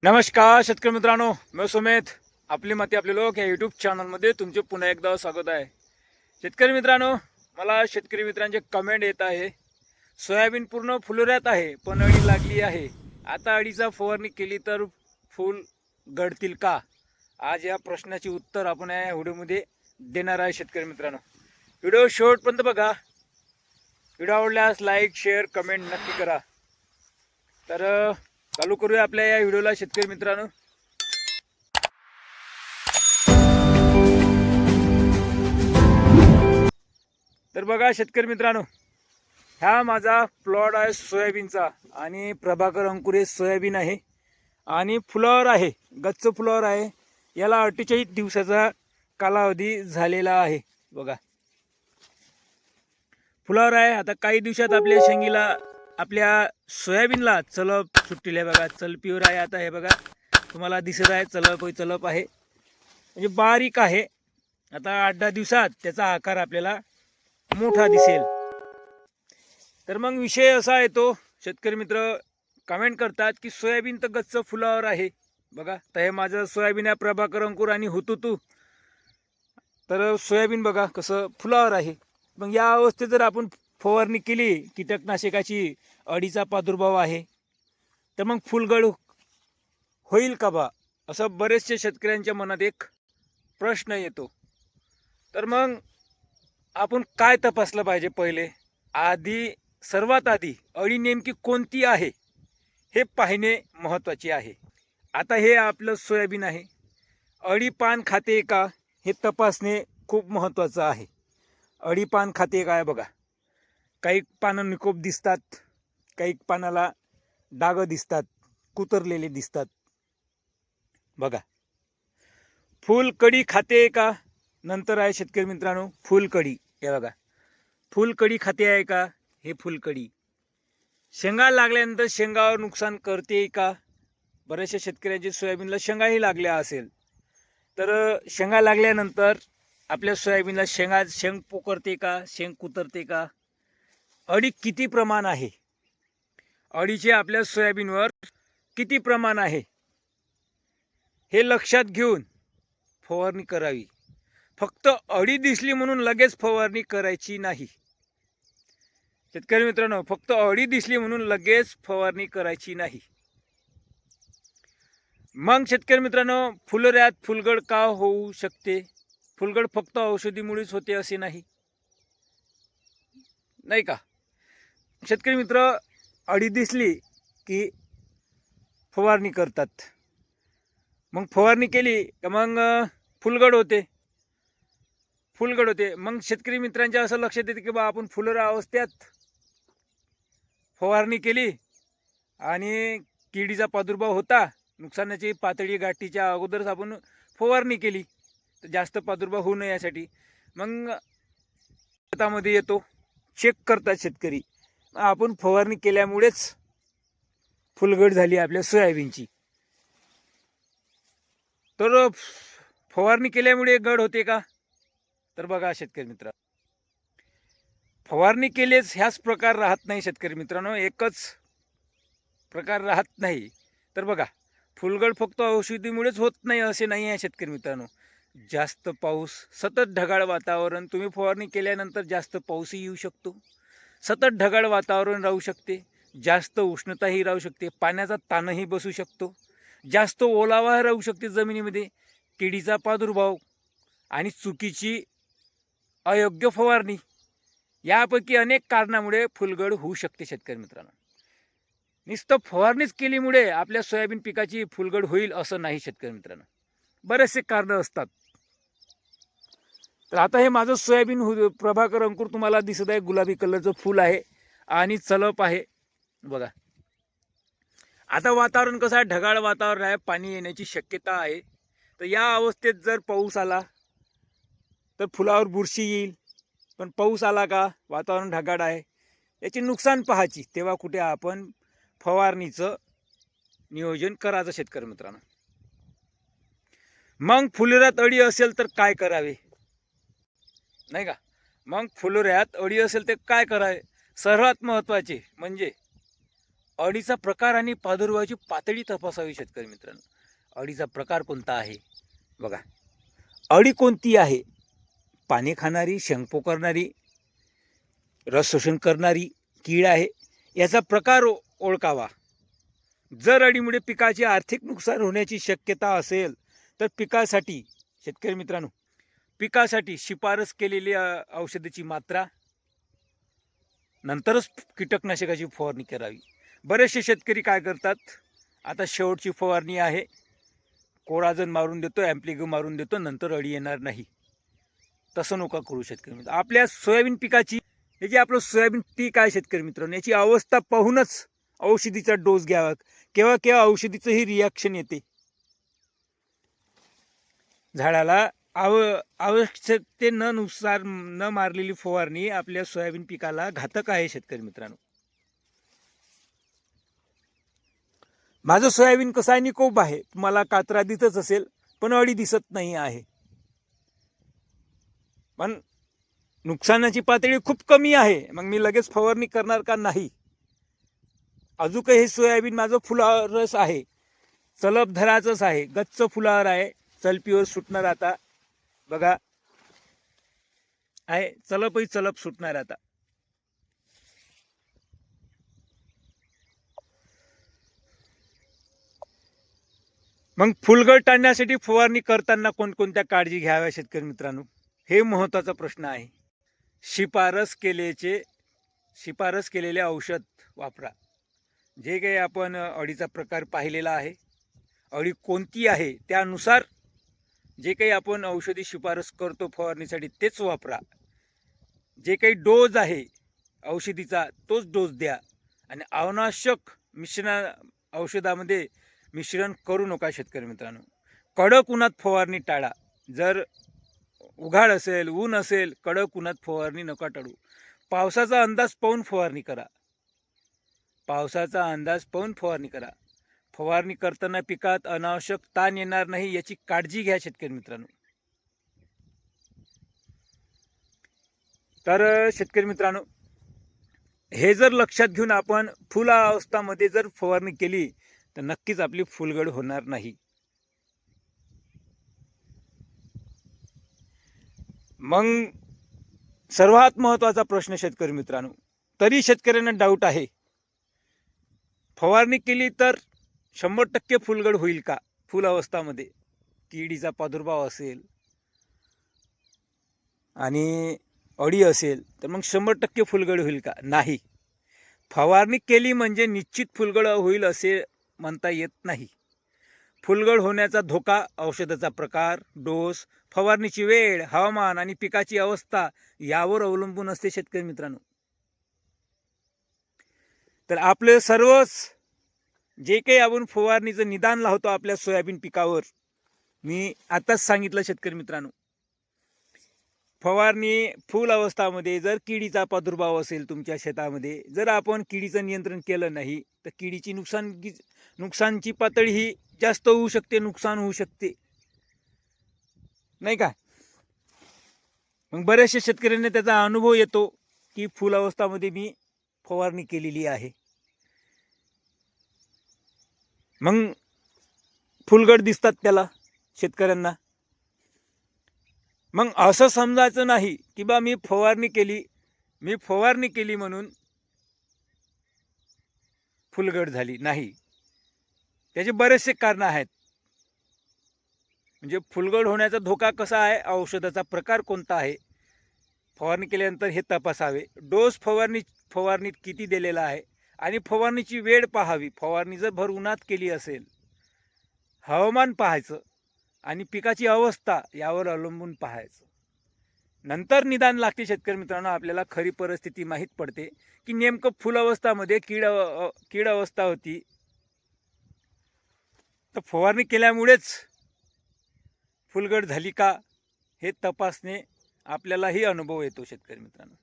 नमस्कार शेतकरी मित्रांनो, मी सुमेध. आपली माती आपले लोक या यूट्यूब चॅनलमध्ये तुमचे पुन्हा एकदा स्वागत आहे. शेतकरी मित्रांनो, मला शेतकरी मित्रांचे कमेंट येत आहे, सोयाबीन पूर्ण फुलोऱ्यात आहे पण अळी लागली आहे. आता अळीचा फवारणी केली तर फूल गळतील का? आज या प्रश्नाचे उत्तर आपण या व्हिडिओमध्ये देणार आहे. शेतकरी मित्रांनो, व्हिडिओ शेवटपर्यंत बघा. व्हिडिओ आवडल्यास लाईक शेअर कमेंट नक्की करा. तर चालू करूया आपल्या या व्हिडिओला शेतकरी मित्रांनो. तर बघा शेतकरी मित्रांनो, हा माझा प्लॉट आहे सोयाबीनचा आणि प्रभाकर अंकुरे सोयाबीन आहे आणि फुलावर आहे, गच्च फुलावर आहे. याला 48 दिवसाचा कालावधी झालेला आहे. बघा फुलावर आहे. आता काही दिवसात आपल्या शेंगीला आपल्या सोयाबीनला चलप सुटलेली आहे. बघा चलपीवर आहे. आता हे बघा तुम्हाला दिसत आहे चलप आहे, म्हणजे बारीक आहे. आता 8-10 दिवसात त्याचा आकार आपल्याला मोठा दिसेल. तर मग विषय असा येतो, शेतकरी मित्र कमेंट करतात की सोयाबीन तर गच्च फुलावर आहे. बघा तर हे माझं सोयाबीन आहे प्रभाकर अंकुर आणि हुतुतू. तर सोयाबीन बघा कसं फुलावर आहे. मग या अवस्थेत जर आपण फवारणी केली कीटकनाशकाची, अळीचा प्रादुर्भाव आहे, तर मग फुलगळ होईल का बा, असं बरेचसे शेतकऱ्यांच्या मनात एक प्रश्न येतो. तर मग आपण काय तपासलं पाहिजे? पहिले सर्वात आधी अळी नेमकी कोणती आहे हे पाहणे महत्त्वाचे आहे. आता हे आपलं सोयाबीन आहे, अळी पान खाते का हे तपासणे खूप महत्त्वाचं आहे. अळी पान खाते काय? बघा काही पानं निकोप दिसतात, काही पानाला डाग दिसतात, कुतरलेले दिसतात. बघा फुलकडी खाते का? नंतर आहे शेतकरी मित्रांनो फुलकडी. हे बघा फुलकडी खाते आहे का? हे फुलकडी. शेंगा लागल्यानंतर शेंगावर नुकसान करते का? बऱ्याचशा शेतकऱ्यांच्या सोयाबीनला शेंगाही लागल्या असेल, तर शेंगा लागल्यानंतर आपल्या सोयाबीनला शेंग पोकरते का, शेंग कुतरते का? अळी किती प्रमाण आहे, अळीचे आपल्या सोयाबीनवर किती प्रमाण आहे हे लक्षात घेऊन फवारणी करावी. फक्त अळी दिसली म्हणून लगेच फवारणी करायची नाही. शेतकरी मित्रांनो, फक्त अळी दिसली म्हणून लगेच फवारणी करायची नाही. मग शेतकरी मित्रांनो, फुलोऱ्यात फुलगळ का होऊ शकते? फुलगळ फक्त औषधीमुळेच होते असे नाही का? शेतकरी मित्र अळी दिसली की फवारणी करतात. मग फवारणी केली का मग फुलगळ होते. मग शेतकरी मित्रांच्या असं लक्षात येते की बा आपण फुलोरा अवस्थेत फवारणी केली आणि किडीचा प्रादुर्भाव होता, नुकसानाची पातळी गाठीच्या अगोदरच आपण फवारणी केली, तर जास्त प्रादुर्भाव होऊ नये यासाठी मग शेतामध्ये येतो, चेक करतात शेतकरी. आपण फवारणी केल्यामुळेच फुलगळ झाली आपल्या सोयाबीनची. तर फवारणी केल्यामुळे गड होते का? तर बघा शेतकरी मित्र, फवारणी केलेच ह्याच प्रकार राहत नाही. शेतकरी मित्रांनो, एकच प्रकार राहत नाही. तर बघा फुलगळ फक्त औषधीमुळेच होत नाही असे नाही आहे. शेतकरी मित्रांनो, जास्त पाऊस, सतत ढगाळ वातावरण, तुम्ही फवारणी केल्यानंतर जास्त पाऊसही येऊ शकतो, सतत ढगाळ वातावरण राहू शकते, जास्त उष्णताही राहू शकते, पाण्याचा ताणही बसू शकतो, जास्त ओलावा राहू शकते जमिनीमध्ये, किडीचा प्रादुर्भाव आणि चुकीची अयोग्य फवारणी, यापैकी अनेक कारणामुळे फुलगळ होऊ शकते. शेतकरी मित्रांनो, नुसतं फवारणीच केल्यामुळे आपल्या सोयाबीन पिकाची फुलगळ होईल असं नाही. शेतकरी मित्रांनो, बरेचसे कारण असतात. तर आता हे माझं सोयाबीन प्रभाकर अंकुर तुम्हाला दिसत आहे, गुलाबी कलरचं फूल आहे आणि चलप आहे. बघा आता वातावरण कसं आहे, ढगाळ वातावरण आहे, पाणी येण्याची शक्यता आहे. तर या अवस्थेत जर पाऊस आला तर फुलावर बुरशी येईल. पण पाऊस आला का, वातावरण ढगाळ आहे, याची नुकसान पाहायची, तेव्हा कुठे आपण फवारणीचं नियोजन करायचं. शेतकरी मित्रांनो, मग फुलोऱ्यात अळी असेल तर काय करावे, नाही का? मग फुलोऱ्यात अळी असेल तर काय करावे? सर्वात महत्त्वाचे म्हणजे अळीचा प्रकार आणि प्रादुर्भावाची पातळी तपासावी शेतकरी मित्रांनो. अळीचा प्रकार कोणता आहे बघा. अळी कोणती आहे? पाने खाणारी, शेंग पोकरणारी, रस शोषण करणारी कीड आहे. याचा प्रकार ओळखावा. जर अळीमुळे पिकाचे आर्थिक नुकसान होण्याची शक्यता असेल तर पिकासाठी शेतकरी मित्रांनो, पिकासाठी शिफारस केलेली औषधाची मात्रा नंतरच कीटकनाशकाची फवारणी करावी. बरेचसे शेतकरी काय करतात, आता शेवटची फवारणी आहे, कोराजन मारून देतो, ॲम्प्लिगो मारून देतो, नंतर अळी येणार नाही. तसं नका करू शेतकरी मित्र. आपल्या सोयाबीन पिकाची, हे जे आपलं सोयाबीन पीक आहे शेतकरी मित्रांनो, याची अवस्था पाहूनच औषधीचा डोस घ्यावा. केव्हा केव्हा औषधीचंही रिॲक्शन येते. झाडाला आवश्यकतेनुसार न मारलेली फवारणी आपल्या सोयाबीन पिकाला घातक आहे शेतकरी मित्रांनो. माझं सोयाबीन कसं आहे, निकोप आहे. तुम्हाला कात्रा दिसतच असेल, पण अळी दिसत नाही आहे. पण नुकसानाची पातळी खूप कमी आहे. मग मी लगेच फवारणी करणार का? नाही. अजून हे सोयाबीन माझं फुलावरच आहे, चलप धराचंच आहे, गच्च फुलावर आहे. चलपीवर सुटणार आता बघा आहे, चलपही चलप सुटणार आता. मग फुलगळ टाळण्यासाठी फवारणी करताना कोणकोणत्या काळजी घ्याव्या शेतकरी मित्रांनो, हे महत्त्वाचा प्रश्न आहे. शिफारस केलेले औषध वापरा. जे काही आपण अळीचा प्रकार पाहिलेला आहे, अळी कोणती आहे त्यानुसार जे काही आपण औषधी शिफारस करतो फवारणीसाठी तेच वापरा. जे काही डोस आहे औषधीचा तोच डोस द्या. आणि अनावश्यक औषधामध्ये मिश्रण करू नका शेतकरी मित्रांनो. कडक उन्हात फवारणी टाळा. जर उघाड असेल, ऊन असेल, कडक उन्हात फवारणी नका टाळू. पावसाचा अंदाज पाहून फवारणी करा. फवारणी करताना पिकात अनावश्यक ताण येणार नाही याची काळजी घ्या शेतकरी मित्रांनो. तर शेतकरी मित्रांनो, हे जर लक्षात घेऊन आपण फुलावस्थामध्ये जर फवारणी केली तर नक्कीच आपली फुलगळ होणार नाही. मग सर्वात महत्त्वाचा प्रश्न शेतकरी मित्रांनो, तरी शेतकऱ्यांना डाऊट आहे, फवारणी केली तर 100% फुलगळ होईल का? फुलावस्थामध्ये किडीचा प्रादुर्भाव असेल आणि अळी असेल तर मग 100% फुलगळ होईल का? नाही. फवारणी केली म्हणजे निश्चित फुलगळ होईल असे म्हणता येत नाही. फुलगळ होण्याचा धोका औषधाचा प्रकार, डोस, फवारणीची वेळ, हवामान आणि पिकाची अवस्था यावर अवलंबून असते शेतकरी मित्रांनो. तर आपले सर्वच जे काही आपण फवारणीचं निदान लावतो आपल्या सोयाबीन पिकावर, मी आताच सांगितलं शेतकरी मित्रांनो, फवारणी फुल अवस्थामध्ये जर किडीचा प्रादुर्भाव असेल तुमच्या शेतामध्ये, जर आपण किडीचं नियंत्रण केलं नाही तर किडीची नुकसानची पातळी ही जास्त होऊ शकते, नुकसान होऊ शकते, नाही का? मग बऱ्याचशा शेतकऱ्यांना त्याचा अनुभव येतो की फुल अवस्थामध्ये मी फवारणी केलेली आहे, मग फुलगड दिसतात त्याला शेतकऱ्यांना. मग असं समजायचं नाही की बा मी फवारणी केली म्हणून फुलगड झाली. नाही, त्याचे बरेचसे कारण आहेत. म्हणजे फुलगड होण्याचा धोका कसा आहे, औषधाचा प्रकार कोणता आहे, फवारणी केल्यानंतर हे तपासावे. डोस फवारणीत किती दिलेला आहे आणि फवारणीची वेळ पाहावी. फवारणी जर भर उन्हात केली असेल, हवामान पाहायचं आणि पिकाची अवस्था यावर अवलंबून पाहायचं. नंतर निदान लागते शेतकरी मित्रांनो. आपल्याला खरी परिस्थिती माहीत पडते की नेमकं फुल अवस्थामध्ये कीड अवस्था होती तर फवारणी केल्यामुळेच फुलगड झाली का, हे तपासणे आपल्यालाही अनुभव येतो शेतकरी मित्रांनो.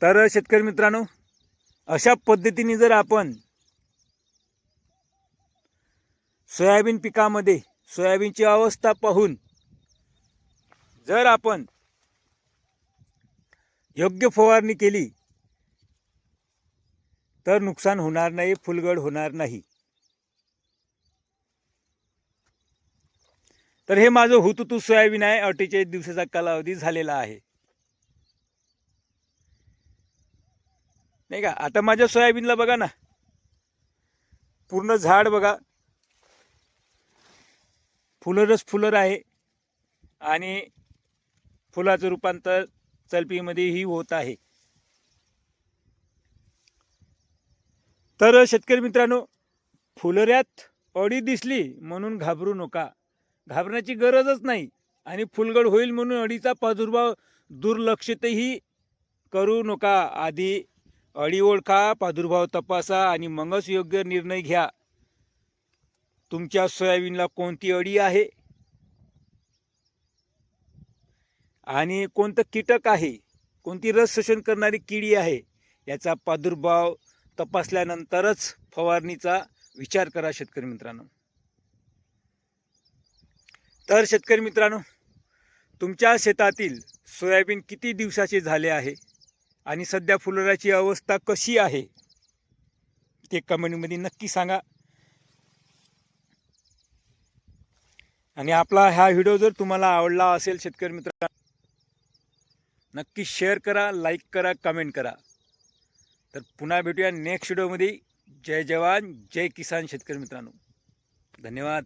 तर शेतकरी मित्रांनो, अशा पद्धतीने जर आपण सोयाबीन पिकामध्ये सोयाबीनची अवस्था पाहून जर आपण योग्य फवारणी केली तर नुकसान होणार नाही, फुलगळ होणार नाही. तर हे माझं हुतुतू सोयाबीन आहे. 48 दिवसाचा कालावधी झालेला आहे, नाही का. आता माझ्या सोयाबीनला बघा ना, पूर्ण झाड बघा, फुलर आहे आणि फुलाचं रूपांतर चलपीमध्येही होत आहे. तर शेतकरी मित्रांनो, फुलऱ्यात अळी दिसली म्हणून घाबरू नका, घाबरण्याची गरजच नाही. आणि फुलगळ होईल म्हणून अळीचा प्रादुर्भाव दुर्लक्षितही करू नका. आधी अळी ओळखा, प्रादुर्भाव तपासा आणि मगच योग्य निर्णय घ्या. तुमच्या सोयाबीनला कोणती अळी आहे आणि कोणतं कीटक आहे, कोणती रस शोषण करणारी किडी आहे, याचा प्रादुर्भाव तपासल्यानंतरच फवारणीचा विचार करा शेतकरी मित्रांनो. तर शेतकरी मित्रांनो, तुमच्या शेतातील सोयाबीन किती दिवसाचे झाले आहे आणि सध्या फुलोऱ्याची अवस्था कशी आहे ते कमेंटमध्ये नक्की सांगा. आणि आपला हा व्हिडिओ जर तुम्हाला आवडला असेल शेतकरी मित्रांनो, नक्की शेअर करा, लाईक करा, कमेंट करा. तर पुन्हा भेटूया नेक्स्ट व्हिडिओमध्ये. जय जवान जय किसान शेतकरी मित्रांनो, धन्यवाद.